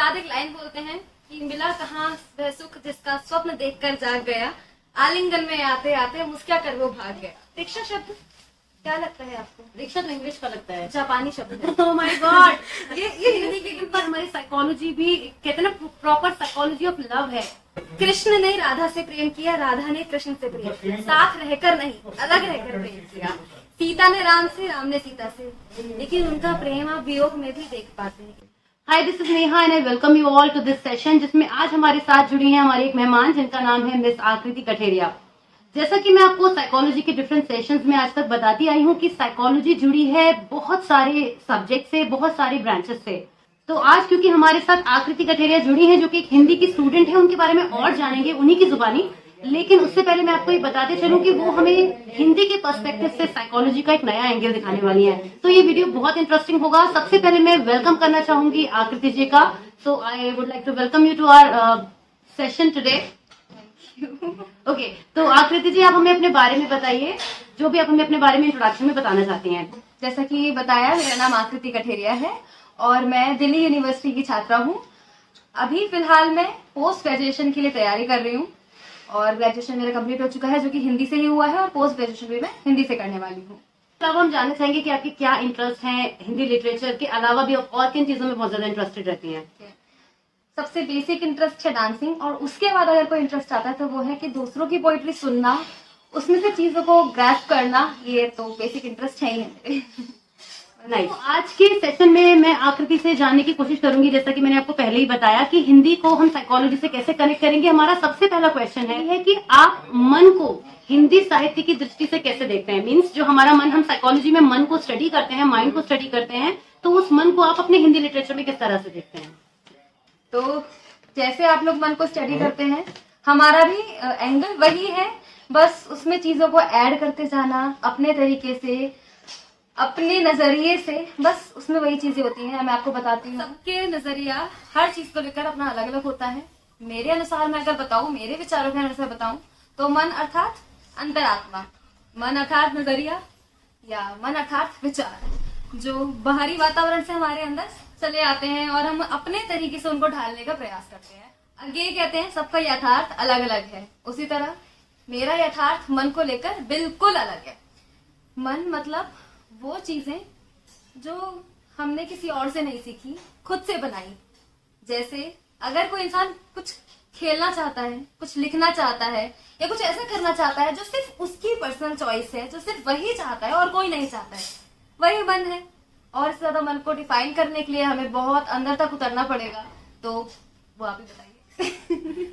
बाद एक लाइन बोलते हैं कि मिला कहाँ वह सुख जिसका स्वप्न देखकर जाग गया, आलिंगन में आते आते मुस्कुरा कर वो भाग गया। रिक्शा शब्द क्या लगता है आपको? रिक्शा तो इंग्लिश का लगता है, जापानी शब्द है। Oh my God. ये हिंदी के ऊपर हमारी साइकोलॉजी भी कहते हैं ना, प्रॉपर साइकोलॉजी ऑफ लव है। कृष्ण ने राधा से प्रेम किया, राधा ने कृष्ण से प्रेम किया, साथ रहकर नहीं अलग रहकर प्रेम किया। सीता ने राम से, राम ने सीता से, लेकिन उनका प्रेम आप वियोग में भी देख पाते हैं। Hi, this is Neha and I welcome you all to this session, जिसमें आज हमारे साथ जुड़ी हैं हमारी एक मेहमान जिनका नाम है मिस आकृति कठेरिया। जैसा कि मैं आपको साइकोलॉजी के डिफरेंट सेशंस में आज तक बताती आई हूँ कि साइकोलॉजी जुड़ी है बहुत सारे सब्जेक्ट से, बहुत सारे ब्रांचेस से। तो आज क्योंकि हमारे साथ आकृति कठेरिया जुड़ी है जो कि एक हिंदी की स्टूडेंट है, उनके बारे में और जानेंगे उन्हीं की जुबानी। लेकिन उससे पहले मैं आपको ये बताते चलूं कि वो हमें हिंदी के पर्सपेक्टिव से साइकोलॉजी का एक नया एंगल दिखाने वाली है। तो ये वीडियो बहुत इंटरेस्टिंग होगा। सबसे पहले मैं वेलकम करना चाहूंगी आकृति जी का। So I would like to welcome you to our session today. Okay, तो आकृति जी आप हमें अपने बारे में बताइए, जो भी आप हमें अपने बारे में इंट्रोडक्शन में बताना चाहती हैं। जैसा कि बताया, मेरा नाम आकृति कठेरिया है और मैं दिल्ली यूनिवर्सिटी की छात्रा हूँ। अभी फिलहाल मैं पोस्ट ग्रेजुएशन के लिए तैयारी कर रही हूँ और ग्रेजुएशन मेरा कंप्लीट हो चुका है, जो कि हिंदी से ही हुआ है, और पोस्ट ग्रेजुएशन भी मैं हिंदी से करने वाली हूँ। अब हम जानना चाहेंगे कि आपकी क्या इंटरेस्ट है हिंदी लिटरेचर के अलावा भी, और किन चीजों में बहुत ज्यादा इंटरेस्टेड रहती हैं? सबसे बेसिक इंटरेस्ट है डांसिंग, और उसके बाद अगर कोई इंटरेस्ट आता है तो वो है कि दूसरों की पोइट्री सुनना, उसमें से चीजों को ग्रैस्प करना। ये तो बेसिक इंटरेस्ट है ही है मेरे। नहीं, आज के सेशन में मैं आकृति से जानने की कोशिश करूंगी, जैसा कि मैंने आपको पहले ही बताया, कि हिंदी को हम साइकोलॉजी से कैसे कनेक्ट करेंगे। हमारा सबसे पहला क्वेश्चन है कि आप मन को हिंदी साहित्य की दृष्टि से कैसे देखते हैं। मीन्स जो हमारा मन, हम साइकोलॉजी में मन को स्टडी करते हैं, माइंड को स्टडी करते हैं, तो उस मन को आप अपने हिंदी लिटरेचर में किस तरह से देखते हैं? तो जैसे आप लोग मन को स्टडी करते हैं, हमारा भी एंगल वही है, बस उसमें चीजों को ऐड करते जाना अपने तरीके से, अपने नजरिए से, बस उसमें वही चीजें होती हैं। मैं आपको बताती हूँ, सबके नजरिया हर चीज को लेकर अपना अलग अलग होता है। मेरे अनुसार मैं अगर बताऊं, मेरे विचारों के अनुसार बताऊं, तो मन अर्थात अंतरात्मा, मन अर्थात नजरिया, या मन अर्थात विचार, जो बाहरी वातावरण से हमारे अंदर चले आते हैं और हम अपने तरीके से उनको ढालने का प्रयास करते हैं। आगे कहते हैं सबका यथार्थ अलग अलग है, उसी तरह मेरा यथार्थ मन को लेकर बिल्कुल अलग है। मन मतलब वो चीजें जो हमने किसी और से नहीं सीखी, खुद से बनाई। जैसे अगर कोई इंसान कुछ खेलना चाहता है, कुछ लिखना चाहता है, या कुछ ऐसा करना चाहता है जो सिर्फ उसकी पर्सनल चॉइस है, जो सिर्फ वही चाहता है और कोई नहीं चाहता है, वही मन है। और इससे ज्यादा मन को डिफाइन करने के लिए हमें बहुत अंदर तक उतरना पड़ेगा, तो वो आप ही बताइए।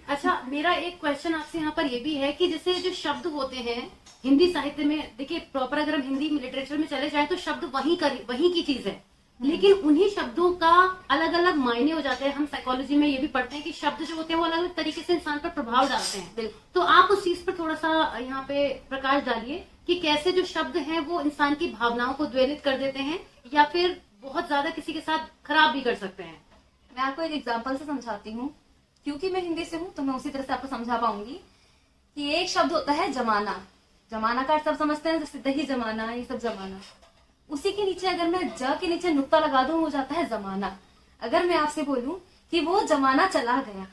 अच्छा, मेरा एक क्वेश्चन आपसे यहाँ पर ये भी है कि जैसे जो शब्द होते हैं हिंदी साहित्य में, देखिए प्रॉपर अगर हम हिंदी लिटरेचर में चले जाएं तो शब्द वही की चीज है, लेकिन उन्हीं शब्दों का अलग अलग मायने हो जाते हैं। हम साइकोलॉजी में ये भी पढ़ते हैं कि शब्द जो होते हैं वो अलग अलग तरीके से इंसान पर प्रभाव डालते हैं। तो आप उस चीज पर थोड़ा सा यहाँ पे प्रकाश डालिए कि कैसे जो शब्द हैं वो इंसान की भावनाओं को द्वेलित कर देते हैं, या फिर बहुत ज्यादा किसी के साथ खराब भी कर सकते हैं। मैं आपको एक एग्जाम्पल से समझाती हूँ, क्योंकि मैं हिंदी से हूँ तो मैं उसी तरह से आपको समझा पाऊंगी। कि एक शब्द होता है जमाना। जमाना का सब समझते हैं, जैसे दही जमाना, ये सब जमाना। उसी के नीचे अगर मैं ज के नीचे नुक्ता लगा दूं, हो जाता है जमाना। अगर मैं आपसे बोलूं कि वो जमाना चला गया,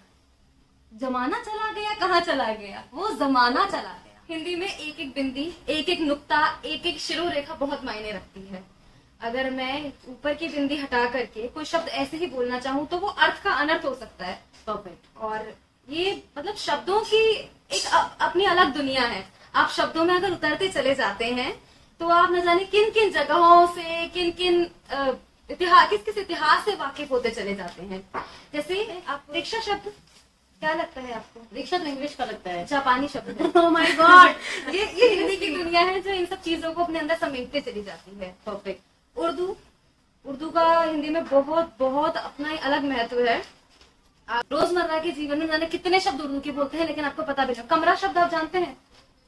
जमाना चला गया, कहाँ चला गया? वो जमाना चला गया। हिंदी में एक एक बिंदी, एक एक नुक्ता, एक एक शिरोरेखा बहुत मायने रखती है। अगर मैं ऊपर की बिंदी हटा करके कोई शब्द ऐसे ही बोलना चाहूँ तो वो अर्थ का अनर्थ हो सकता है। परफेक्ट। और ये मतलब शब्दों की एक अपनी अलग दुनिया है। आप शब्दों में अगर उतरते चले जाते हैं तो आप न जाने किन किन जगहों से, किन किन इतिहास, किस किस इतिहास से वाकिफ होते चले जाते हैं। जैसे आप रिक्शा शब्द क्या लगता है आपको? रिक्शा तो इंग्लिश का लगता है, जापानी शब्द है। Oh my God. ये हिंदी की दुनिया है जो इन सब चीजों को अपने अंदर समेटते चली जाती है। परफेक्ट। उर्दू का हिंदी में बहुत बहुत अपना ही अलग महत्व है। आप रोजमर्रा के जीवन में जाने कितने शब्द उर्दू के बोलते हैं, लेकिन आपको पता भी नहीं। कमरा शब्द आप जानते हैं?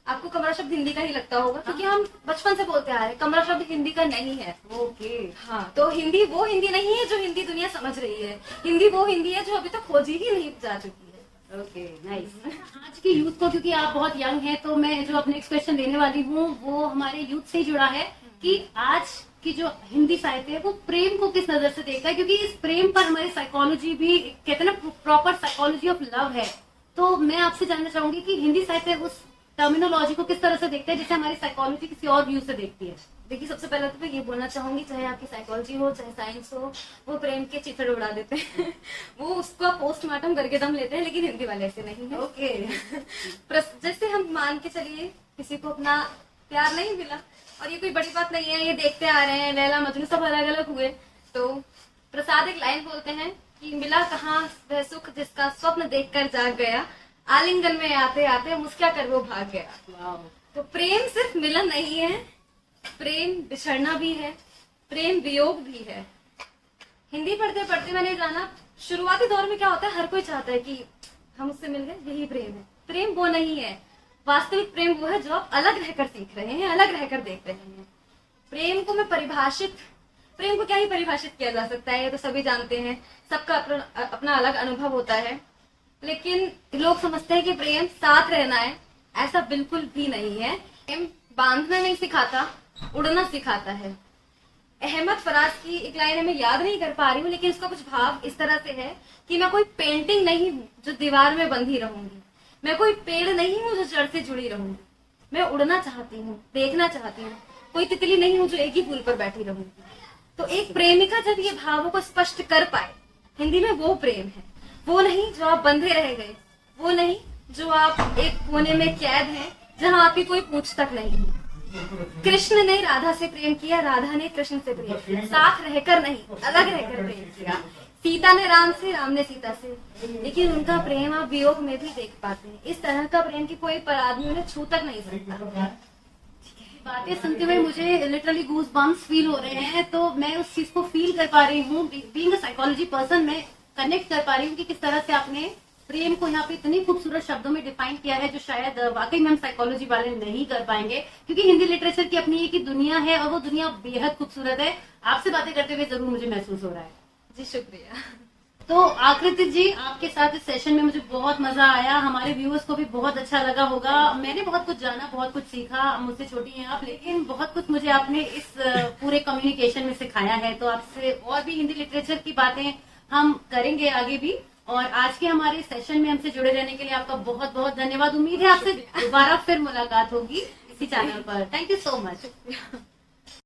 आपको कमरा शब्द हिंदी का ही लगता होगा, क्योंकि हम बचपन से बोलते आ रहे हैं। कमरा शब्द हिंदी का नहीं है। ओके। हाँ, तो हिंदी वो हिंदी नहीं है जो हिंदी दुनिया समझ रही है। हिंदी वो हिंदी है जो अभी तक खोजी ही नहीं जा चुकी है। Okay, nice. आज की यूथ को, क्योंकि आप बहुत यंग हैं, तो मैं जो अपने नेक्स्ट क्वेश्चन देने वाली हूँ वो हमारे यूथ से जुड़ा है कि आज कि जो हिंदी साहित्य है वो प्रेम को किस नजर से देखता है, क्योंकि इस प्रेम पर हमारी साइकोलॉजी भी कहते हैं ना, प्रॉपर साइकोलॉजी ऑफ लव है। तो मैं आपसे जानना चाहूंगी कि हिंदी साहित्य उस टर्मिनोलॉजी को किस तरह से देखता है जिसे हमारी साइकोलॉजी किसी और व्यू से देखती है। देखिए, सबसे पहले तो मैं ये बोलना चाहूंगी, चाहे आपकी साइकोलॉजी हो चाहे साइंस हो, वो प्रेम के चिथड़े उड़ा देते हैं वो उसको पोस्टमार्टम करके दम लेते हैं, लेकिन हिंदी वाले ऐसे नहीं है। ओके जैसे हम मान के चलिए किसी को अपना प्यार नहीं मिला, और ये कोई बड़ी बात नहीं है, ये देखते आ रहे हैं लैला मजनू सब अलग अलग हुए, तो प्रसाद एक लाइन बोलते हैं कि मिला कहाँ वह सुख जिसका स्वप्न देखकर जाग गया, आलिंगन में आते आते मुस्कुरा कर वो भाग गया। तो प्रेम सिर्फ मिलन नहीं है, प्रेम बिछड़ना भी है, प्रेम वियोग भी है। हिंदी पढ़ते पढ़ते मैंने जाना, शुरुआती दौर में क्या होता है, हर कोई चाहता है कि हम उससे मिल गए, यही प्रेम है। प्रेम वो नहीं है, वास्तविक प्रेम वो है जो आप अलग रहकर सीख रहे हैं, अलग रहकर देख रहे हैं। प्रेम को क्या ही परिभाषित किया जा सकता है, ये तो सभी जानते हैं, सबका अपना अलग अनुभव होता है। लेकिन लोग समझते हैं कि प्रेम साथ रहना है, ऐसा बिल्कुल भी नहीं है। प्रेम बांधना नहीं सिखाता, उड़ना सिखाता है। अहमद फराज की एक लाइन मैं याद नहीं कर पा रही हूँ, लेकिन इसका कुछ भाव इस तरह से है कि मैं कोई पेंटिंग नहीं हूँ जो दीवार में बंधी रहूंगी, मैं कोई पेड़ नहीं हूँ जो जड़ से जुड़ी रहूंगी, मैं उड़ना चाहती हूँ, देखना चाहती हूँ, कोई तितली नहीं हूँ जो एक ही फूल पर बैठी रहूंगी। तो एक प्रेमिका जब ये भावों को स्पष्ट कर पाए, हिंदी में वो प्रेम है, वो नहीं जो आप बंधे रह गए, वो नहीं जो आप एक कोने में कैद हैं जहाँ आपकी कोई पूछ तक नहीं है। कृष्ण ने राधा से प्रेम किया, राधा ने कृष्ण से प्रेम किया, साथ रहकर नहीं, अलग रहकर प्रेम किया। सीता ने राम से, राम ने सीता से, लेकिन उनका प्रेम आप वियोग में भी देख पाते हैं। इस तरह का प्रेम की कोई पर आदमी उन्हें छू तक नहीं सकता। बातें सुनते हुए मुझे लिटरली गूज बम्स फील हो रहे हैं, तो मैं उस चीज को फील कर पा रही हूँ। बीइंग अ साइकोलॉजी पर्सन, मैं कनेक्ट कर पा रही हूँ कि किस तरह से आपने प्रेम को यहाँ पे इतनी खूबसूरत शब्दों में डिफाइन किया है, जो शायद वाकई में हम साइकोलॉजी वाले नहीं कर पाएंगे, क्योंकि हिंदी लिटरेचर की अपनी एक ही दुनिया है और वो दुनिया बेहद खूबसूरत है। आपसे बातें करते हुए जरूर मुझे महसूस हो रहा है। जी शुक्रिया। तो आकृति जी, आपके साथ इस सेशन में मुझे बहुत मजा आया, हमारे व्यूअर्स को भी बहुत अच्छा लगा होगा। मैंने बहुत कुछ जाना, बहुत कुछ सीखा। मुझसे छोटी हैं आप, लेकिन बहुत कुछ मुझे आपने इस पूरे कम्युनिकेशन में सिखाया है। तो आपसे और भी हिंदी लिटरेचर की बातें हम करेंगे आगे भी। और आज के हमारे सेशन में हमसे जुड़े रहने के लिए आपका बहुत बहुत धन्यवाद। उम्मीद है आपसे दोबारा फिर मुलाकात होगी इसी चैनल पर। Thank you so much.